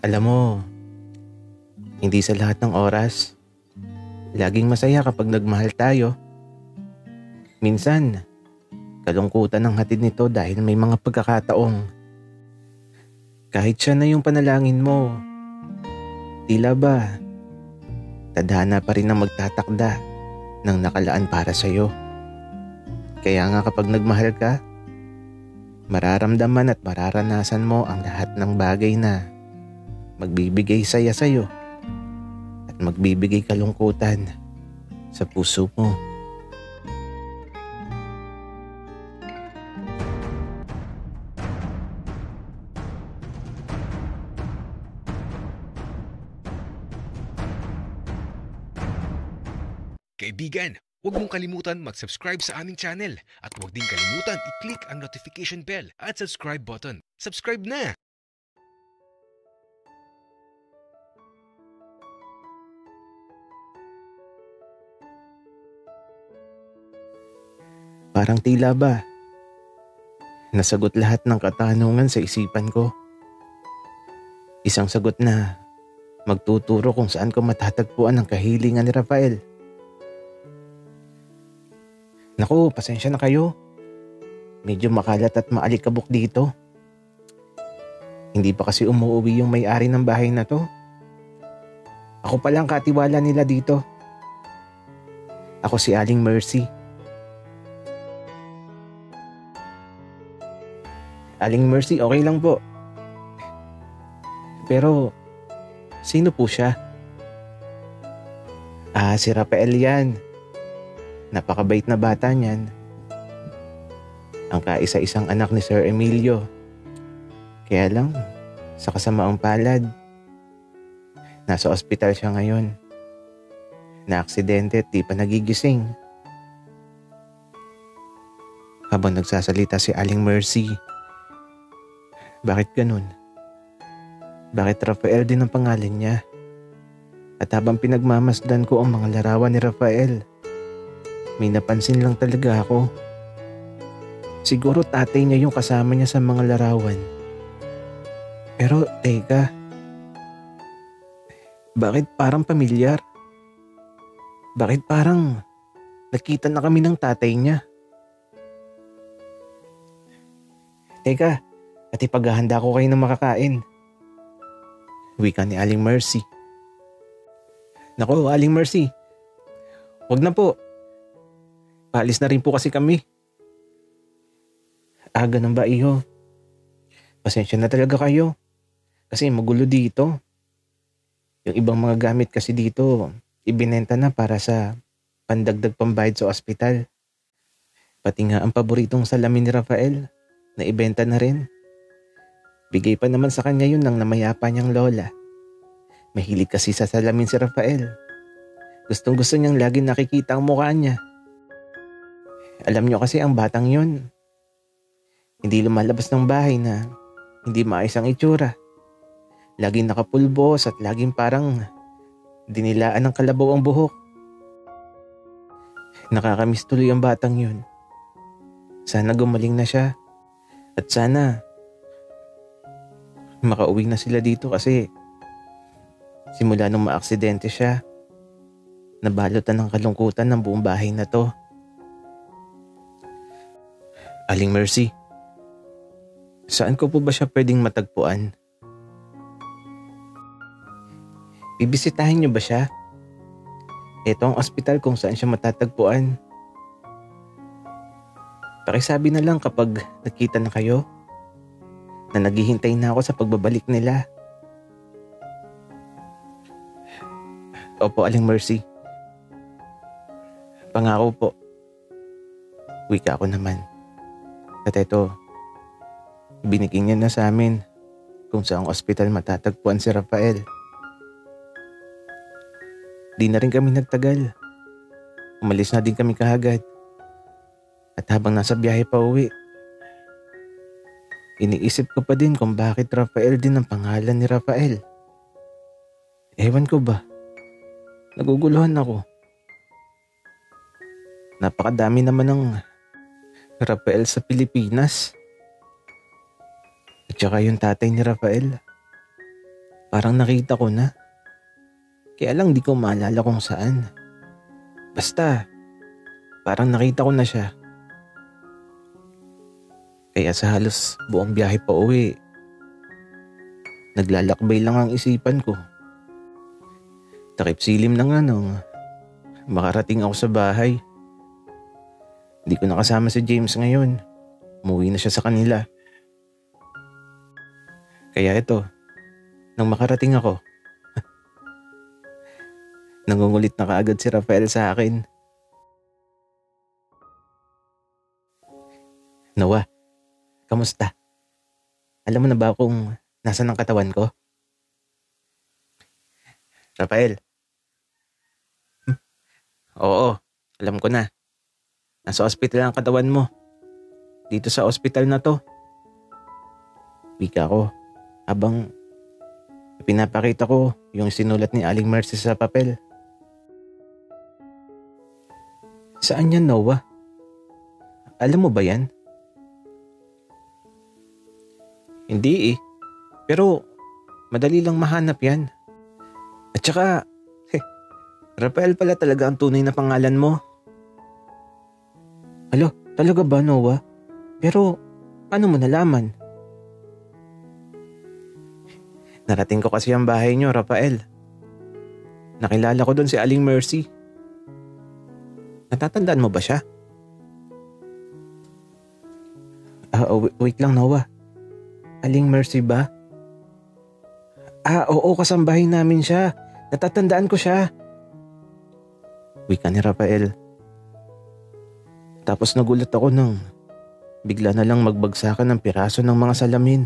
Alam mo, hindi sa lahat ng oras, laging masaya kapag nagmahal tayo. Minsan, kalungkutan ang hatid nito dahil may mga pagkakataong kahit siya na yung panalangin mo, tila ba, tadhana pa rin ang magtatakda ng nakalaan para sa'yo. Kaya nga kapag nagmahal ka, mararamdaman at mararanasan mo ang lahat ng bagay na magbibigay saya sa'yo at magbibigay kalungkutan sa puso mo. Kaibigan, huwag mong kalimutan mag-subscribe sa aming channel at huwag din kalimutan i-click ang notification bell at subscribe button. Subscribe na! Parang tila ba, nasagot lahat ng katanungan sa isipan ko. Isang sagot na magtuturo kung saan ko matatagpuan ang kahilingan ni Rafael. Naku, pasensya na kayo. Medyo makalat at maalikabok dito. Hindi pa kasi umuwi yung may-ari ng bahay na to. Ako palang katiwala nila dito. Ako si Aling Mercy. Aling Mercy, okay lang po. Pero, sino po siya? Si Rafael yan. Napakabait na bata niyan. Ang kaisa-isang anak ni Sir Emilio. Kaya lang, sa kasamaang palad, nasa ospital siya ngayon. Na-aksidente at di pa nagigising. Habang nagsasalita si Aling Mercy, bakit ganun? Bakit Rafael din ang pangalan niya? At habang pinagmamasdan ko ang mga larawan ni Rafael, may napansin lang talaga ako. Siguro tatay niya yung kasama niya sa mga larawan. Pero teka, bakit parang pamilyar? Bakit parang nakita na kami ng tatay niya? Teka, at ipaghahanda ko kayo ng makakain. Wika ni Aling Mercy. Naku, Aling Mercy, wag na po. Paalis na rin po kasi kami. Ganun ba iyo? Pasensya na talaga kayo. Kasi magulo dito. Yung ibang mga gamit kasi dito, ibinenta na para sa pandagdag pambayad sa ospital. Pati nga ang paboritong salamin ni Rafael, na ibenta na rin. Bigay pa naman sa kanya yun ng namayapa niyang lola. Mahilig kasi sa salamin si Rafael. Gustong gusto niyang lagi nakikita ang mukha niya. Alam niyo kasi ang batang yun, hindi lumalabas ng bahay na hindi maayos ang itsura. Laging nakapulbos at laging parang dinilaan ng kalabaw ang buhok. Nakakamiss tuloy ang batang yun. Sana gumaling na siya. At sana makauwi na sila dito kasi simula nung maaksidente siya, nabalutan ng kalungkutan ng buong bahay na to. Aling Mercy, saan ko po ba siya pwedeng matagpuan? Bibisitahin niyo ba siya? Ito ang ospital kung saan siya matatagpuan. Pakisabi na lang kapag nakita na kayo na naghihintay na ako sa pagbabalik nila. Opo, Aling Mercy. Pangako po. Wika ako naman. At eto, binigyan niya na sa amin kung saang ospital matatagpuan si Rafael. Di na rin kami nagtagal. Umalis na din kami kaagad. At habang nasa biyahe pa uwi, iniisip ko pa din kung bakit Rafael din ang pangalan ni Rafael. Ewan ko ba? Naguguluhan ako. Napakadami naman ng Rafael sa Pilipinas. At saka yung tatay ni Rafael, Parang nakita ko na. Kaya lang di ko maalala kung saan. Basta, parang nakita ko na siya. Kaya sa halos buong biyahe pa uwi, naglalakbay lang ang isipan ko. Takip silim na nga nung makarating ako sa bahay. Hindi ko nakasama si James ngayon. Umuwi na siya sa kanila. Kaya ito, nang makarating ako, nangungulit na kaagad si Rafael sa akin. Noah, kamusta? Alam mo na ba kung nasan ang katawan ko? Rafael, oo, alam ko na. Nasa ospital ang katawan mo. Dito sa ospital na to. Wika ko habang pinapakita ko yung sinulat ni Aling Mercy sa papel. Saan yan, Noah? Alam mo ba yan? Hindi eh. Pero madali lang mahanap yan. At saka, Rafael pala talaga ang tunay na pangalan mo. Alo, talaga ba, Noah? Pero paano mo nalaman? Narating ko kasi ang bahay niyo, Rafael. Nakilala ko doon si Aling Mercy. Natatandaan mo ba siya? Wait lang, Noah. Aling Mercy ba? Oo, kasambahay namin siya. Natatandaan ko siya. Wika ni Rafael. Tapos nagulat ako nang bigla na lang magbagsakan ng piraso ng mga salamin.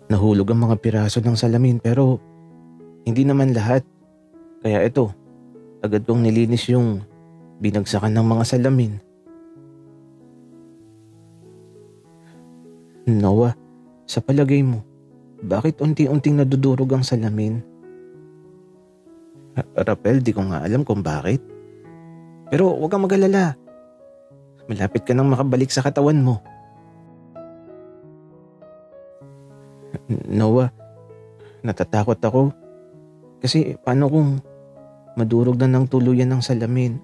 Nahulog ang mga piraso ng salamin pero hindi naman lahat. Kaya ito, agad kong nilinis yung binagsakan ng mga salamin. Noah, sa palagay mo, bakit unti-unting nadudurog ang salamin? Rafael, di ko nga alam kung bakit. Pero huwag kang mag-alala. Malapit ka nang makabalik sa katawan mo. Noah, natatakot ako. Kasi paano kung madurog na ng tuluyan ng salamin?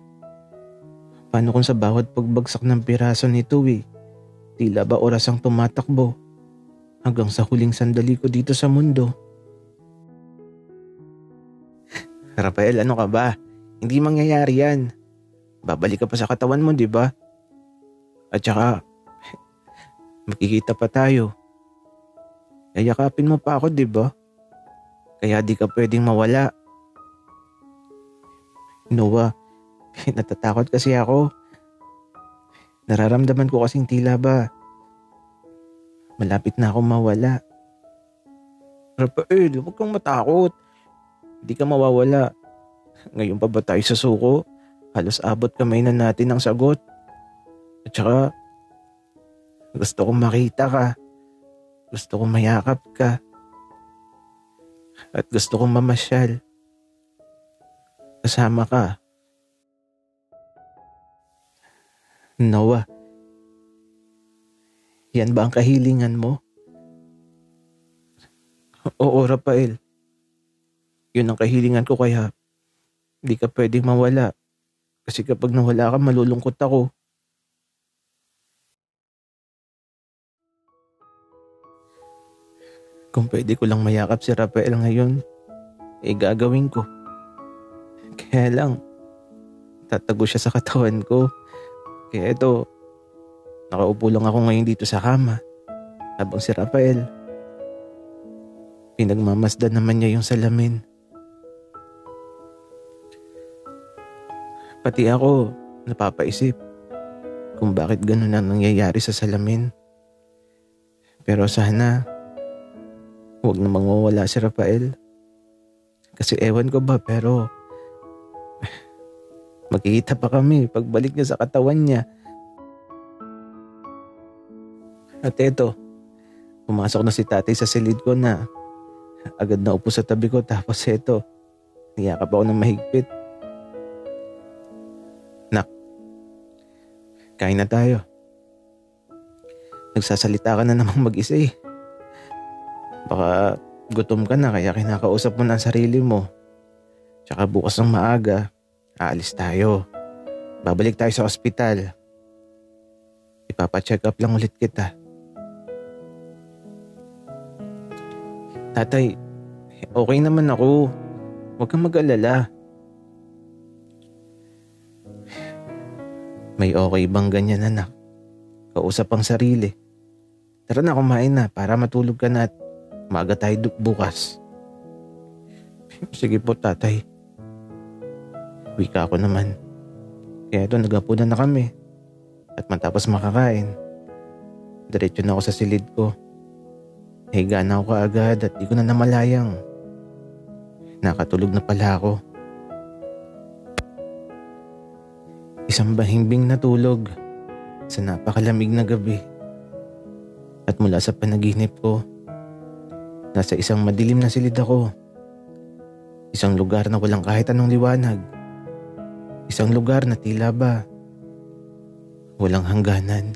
Paano kung sa bawat pagbagsak ng piraso nito tila ba oras ang tumatakbo hanggang sa huling sandali ko dito sa mundo? Rafael, ano ka ba? Hindi mangyayari yan. Babalik ka pa sa katawan mo, di ba? At saka, makikita pa tayo. Yayakapin mo pa ako, di ba? Kaya di ka pwedeng mawala. Noah, natatakot kasi ako. Nararamdaman ko kasing tila ba malapit na akong mawala. Rafael, huwag kang matakot. Di ka mawawala. Ngayon pa ba tayo sa suko? Halos abot kamay na natin ang sagot. At saka, gusto kong makita ka. Gusto kong mayakap ka. At gusto kong mamasyal. Kasama ka. Noah, yan ba ang kahilingan mo? Oo, Rafael. Yun ang kahilingan ko kaya di ka pwedeng mawala. Kasi kapag nawala ka, malulungkot ako. Kung pwede ko lang mayakap si Rafael ngayon, gagawin ko. Kaya lang, tatago siya sa katawan ko. Kaya ito, nakaupo lang ako ngayon dito sa kama. Habang si Rafael, pinagmamasdan naman niya yung salamin. Pati ako, napapaisip kung bakit ganun ang nangyayari sa salamin. Pero sana, huwag namang mawala si Rafael. Kasi ewan ko ba, pero magkikita pa kami pagbalik niya sa katawan niya. At eto, pumasok na si tatay sa silid ko na agad na upo sa tabi ko. Tapos eto, niyakap ako ng mahigpit. Nak, kain na tayo. Nagsasalita ka na namang mag-isa eh. Baka gutom ka na kaya kinakausap mo na ang sarili mo. Tsaka bukas ng maaga, aalis tayo. Babalik tayo sa ospital. Ipapacheck up lang ulit kita. Tatay, okay naman ako. Huwag kang mag-alala. May okay bang ganyan, anak? Kausap ang sarili. Tara na, kumain na para matulog ka na at maaga tayo bukas. Sige po, tatay. Wika ako naman. Kaya ito, nagapunan na kami. At matapos makakain, diretso na ako sa silid ko. Higa na ako kaagad at di ko na namalayang. Nakatulog na pala ako. Isang bahimbing na tulog sa napakalamig na gabi. At mula sa panaginip ko, nasa isang madilim na silid ako. Isang lugar na walang kahit anong liwanag. Isang lugar na tila ba walang hangganan.